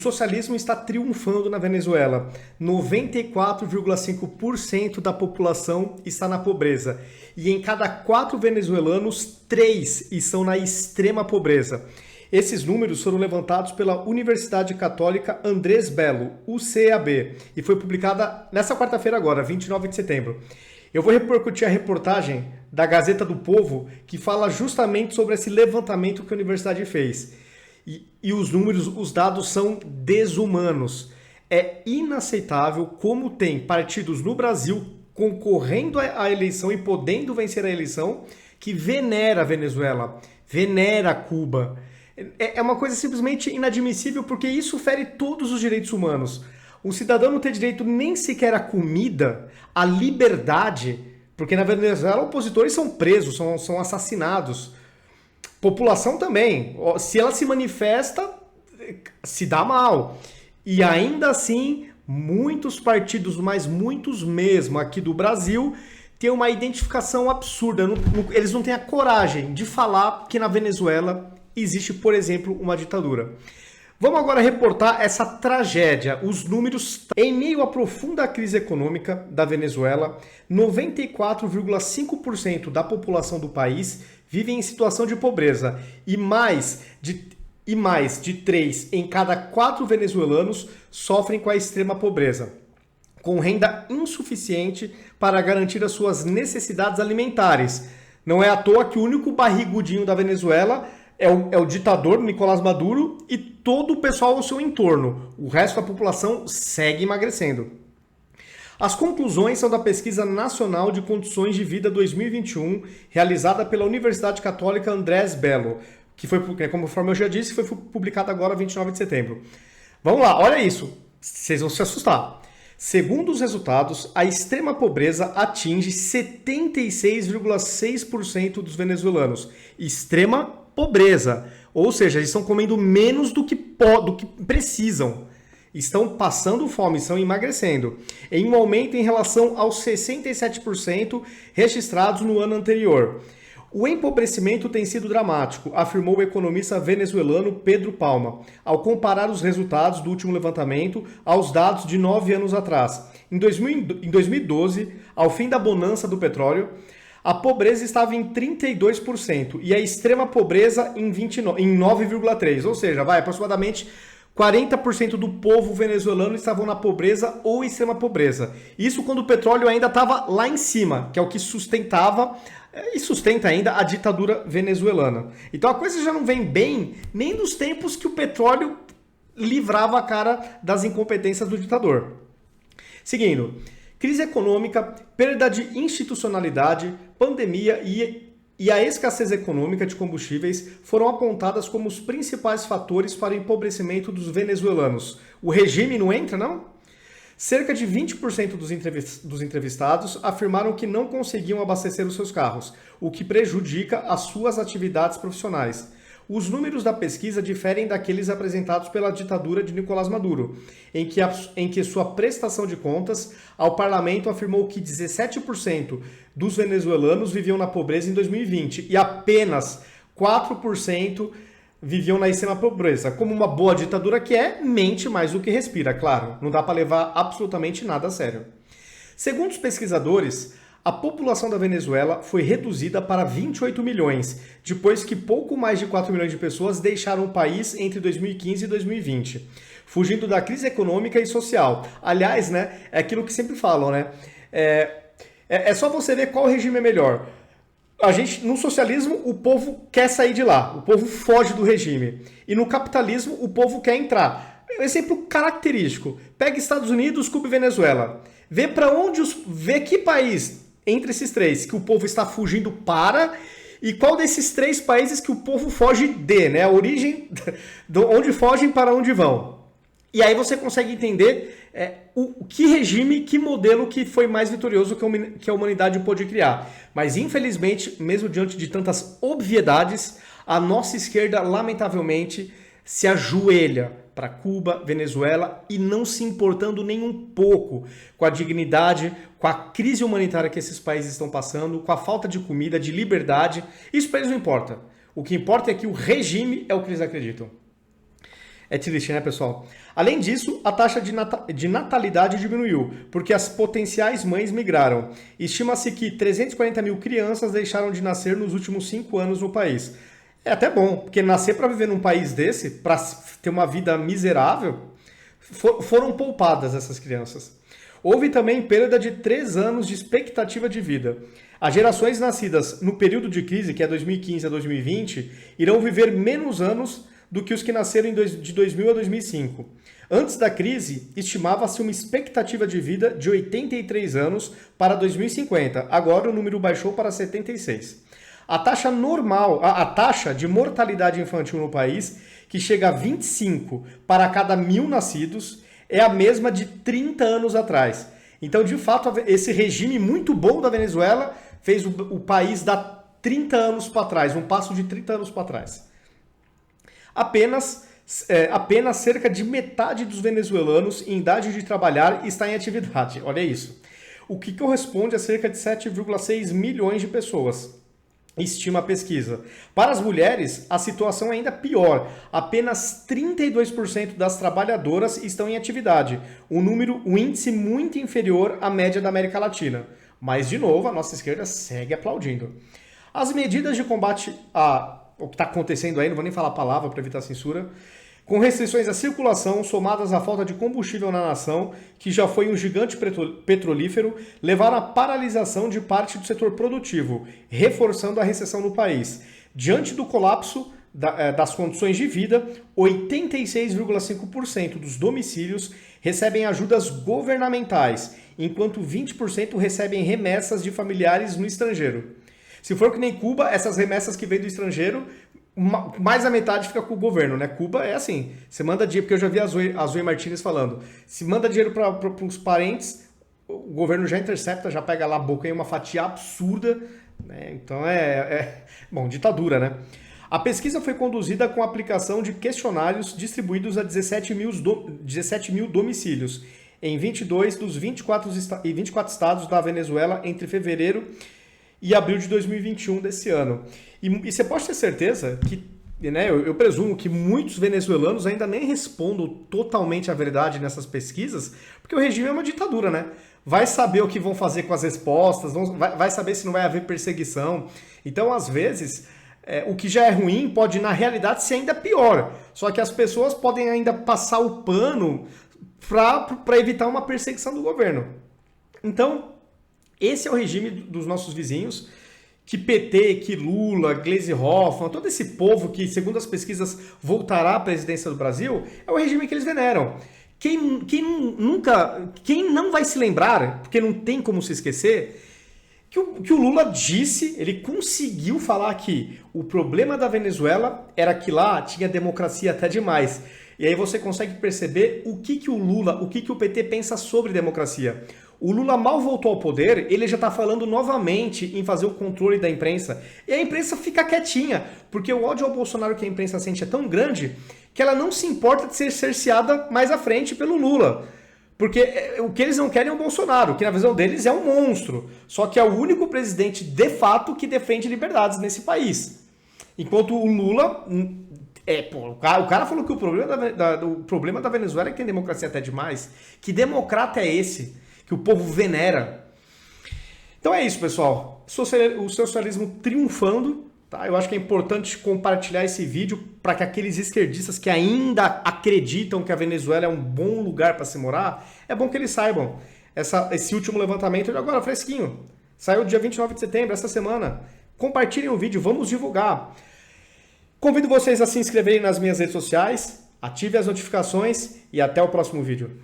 O socialismo está triunfando na Venezuela. 94,5% da população está na pobreza. E em cada 4 venezuelanos, 3 estão na extrema pobreza. Esses números foram levantados pela Universidade Católica Andrés Bello, UCAB, e foi publicada nessa quarta-feira agora, 29 de setembro. Eu vou repercutir a reportagem da Gazeta do Povo, que fala justamente sobre esse levantamento que a universidade fez. E os números, os dados são desumanos. É inaceitável como tem partidos no Brasil concorrendo à eleição e podendo vencer a eleição que venera a Venezuela, venera Cuba. É uma coisa simplesmente inadmissível porque isso fere todos os direitos humanos. O cidadão não tem direito nem sequer à comida, à liberdade, porque na Venezuela opositores são presos, são assassinados. População também. Se ela se manifesta, se dá mal. E ainda assim, muitos partidos, mas muitos mesmo aqui do Brasil, têm uma identificação absurda. Eles não têm a coragem de falar que na Venezuela existe, por exemplo, uma ditadura. Vamos agora reportar essa tragédia. Os números. Em meio à profunda crise econômica da Venezuela, 94,5% da população do país vive em situação de pobreza e mais de 3 em cada 4 venezuelanos sofrem com a extrema pobreza, com renda insuficiente para garantir as suas necessidades alimentares. Não é à toa que o único barrigudinho da Venezuela é o ditador Nicolás Maduro e todo o pessoal ao seu entorno. O resto da população segue emagrecendo. As conclusões são da Pesquisa Nacional de Condições de Vida 2021, realizada pela Universidade Católica Andrés Bello, que foi, conforme eu já disse, foi publicada agora 29 de setembro. Vamos lá, olha isso, vocês vão se assustar. Segundo os resultados, a extrema pobreza atinge 76,6% dos venezuelanos. Extrema pobreza, ou seja, eles estão comendo menos do que precisam. Estão passando fome, estão emagrecendo, em um aumento em relação aos 67% registrados no ano anterior. O empobrecimento tem sido dramático, afirmou o economista venezuelano Pedro Palma, ao comparar os resultados do último levantamento aos dados de 9 anos atrás. Em 2012, ao fim da bonança do petróleo, a pobreza estava em 32% e a extrema pobreza em 9,3%, ou seja, aproximadamente 40% do povo venezuelano estavam na pobreza ou extrema pobreza. Isso quando o petróleo ainda estava lá em cima, que é o que sustentava e sustenta ainda a ditadura venezuelana. Então a coisa já não vem bem nem nos tempos que o petróleo livrava a cara das incompetências do ditador. Seguindo, crise econômica, perda de institucionalidade, pandemia e a escassez econômica de combustíveis foram apontadas como os principais fatores para o empobrecimento dos venezuelanos. O regime não entra, não? Cerca de 20% dos entrevistados afirmaram que não conseguiam abastecer os seus carros, o que prejudica as suas atividades profissionais. Os números da pesquisa diferem daqueles apresentados pela ditadura de Nicolás Maduro, em que sua prestação de contas ao parlamento afirmou que 17% dos venezuelanos viviam na pobreza em 2020 e apenas 4% viviam na extrema pobreza. Como uma boa ditadura que mente mais do que respira, claro. Não dá para levar absolutamente nada a sério. Segundo os pesquisadores, a população da Venezuela foi reduzida para 28 milhões, depois que pouco mais de 4 milhões de pessoas deixaram o país entre 2015 e 2020, fugindo da crise econômica e social. Aliás, é aquilo que sempre falam, É só você ver qual regime é melhor. No socialismo, o povo quer sair de lá, o povo foge do regime. E no capitalismo, o povo quer entrar. Exemplo característico. Pega Estados Unidos, Cuba e Venezuela. Vê que país entre esses três que o povo está fugindo para e qual desses 3 países que o povo foge de, A origem de onde fogem para onde vão. E aí você consegue entender que regime, que modelo que foi mais vitorioso que a humanidade pôde criar. Mas, infelizmente, mesmo diante de tantas obviedades, a nossa esquerda, lamentavelmente, se ajoelha para Cuba, Venezuela e não se importando nem um pouco com a dignidade, com a crise humanitária que esses países estão passando, com a falta de comida, de liberdade. Isso para eles não importa. O que importa é que o regime é o que eles acreditam. É triste, né, pessoal? Além disso, a taxa de natalidade diminuiu, porque as potenciais mães migraram. Estima-se que 340 mil crianças deixaram de nascer nos últimos 5 anos no país. É até bom, porque nascer para viver num país desse, para ter uma vida miserável, foram poupadas essas crianças. Houve também perda de 3 anos de expectativa de vida. As gerações nascidas no período de crise, que é 2015 a 2020, irão viver menos anos do que os que nasceram de 2000 a 2005. Antes da crise, estimava-se uma expectativa de vida de 83 anos para 2050. Agora o número baixou para 76. A taxa de mortalidade infantil no país, que chega a 25 para cada 1.000 nascidos, é a mesma de 30 anos atrás. Então, de fato, esse regime muito bom da Venezuela fez o país dar 30 anos para trás, um passo de 30 anos para trás. Apenas cerca de metade dos venezuelanos em idade de trabalhar está em atividade. Olha isso. O que corresponde a cerca de 7,6 milhões de pessoas, estima a pesquisa. Para as mulheres, a situação é ainda pior. Apenas 32% das trabalhadoras estão em atividade, um índice muito inferior à média da América Latina. Mas, de novo, a nossa esquerda segue aplaudindo. As medidas de combate o que está acontecendo aí, não vou nem falar a palavra para evitar censura, com restrições à circulação, somadas à falta de combustível na nação, que já foi um gigante petrolífero, levaram à paralisação de parte do setor produtivo, reforçando a recessão no país. Diante do colapso das condições de vida, 86,5% dos domicílios recebem ajudas governamentais, enquanto 20% recebem remessas de familiares no estrangeiro. Se for que nem Cuba, essas remessas que vêm do estrangeiro, mais a metade fica com o governo, né? Cuba é assim, você manda dinheiro, porque eu já vi a Zoe Martínez falando, se manda dinheiro para os parentes, o governo já intercepta, já pega lá a boca em uma fatia absurda, né? Então bom, ditadura, né? A pesquisa foi conduzida com a aplicação de questionários distribuídos a 17 mil domicílios, em 22 dos 24 estados da Venezuela entre fevereiro e abril de 2021 desse ano. E você pode ter certeza que, né, eu presumo que muitos venezuelanos ainda nem respondam totalmente a verdade nessas pesquisas, porque o regime é uma ditadura, né? Vai saber o que vão fazer com as respostas, vai saber se não vai haver perseguição. Então, às vezes, o que já é ruim pode, na realidade, ser ainda pior. Só que as pessoas podem ainda passar o pano para evitar uma perseguição do governo. Então, esse é o regime dos nossos vizinhos, que PT, que Lula, Gleisi Hoffmann, todo esse povo que, segundo as pesquisas, voltará à presidência do Brasil, é o regime que eles veneram. Quem não vai se lembrar, porque não tem como se esquecer, que o Lula disse, ele conseguiu falar que o problema da Venezuela era que lá tinha democracia até demais. E aí você consegue perceber o que o Lula, o que o PT pensa sobre democracia. O Lula mal voltou ao poder, ele já está falando novamente em fazer o controle da imprensa. E a imprensa fica quietinha, porque o ódio ao Bolsonaro que a imprensa sente é tão grande que ela não se importa de ser cerceada mais à frente pelo Lula. Porque o que eles não querem é o Bolsonaro, que na visão deles é um monstro. Só que é o único presidente, de fato, que defende liberdades nesse país. Enquanto o Lula... o cara falou que o problema da Venezuela é que tem democracia até demais. Que democrata é esse que o povo venera? Então é isso, pessoal. O socialismo triunfando. Tá? Eu acho que é importante compartilhar esse vídeo para que aqueles esquerdistas que ainda acreditam que a Venezuela é um bom lugar para se morar, é bom que eles saibam. Esse último levantamento de agora, fresquinho. Saiu dia 29 de setembro, essa semana. Compartilhem o vídeo, vamos divulgar. Convido vocês a se inscreverem nas minhas redes sociais, ative as notificações e até o próximo vídeo.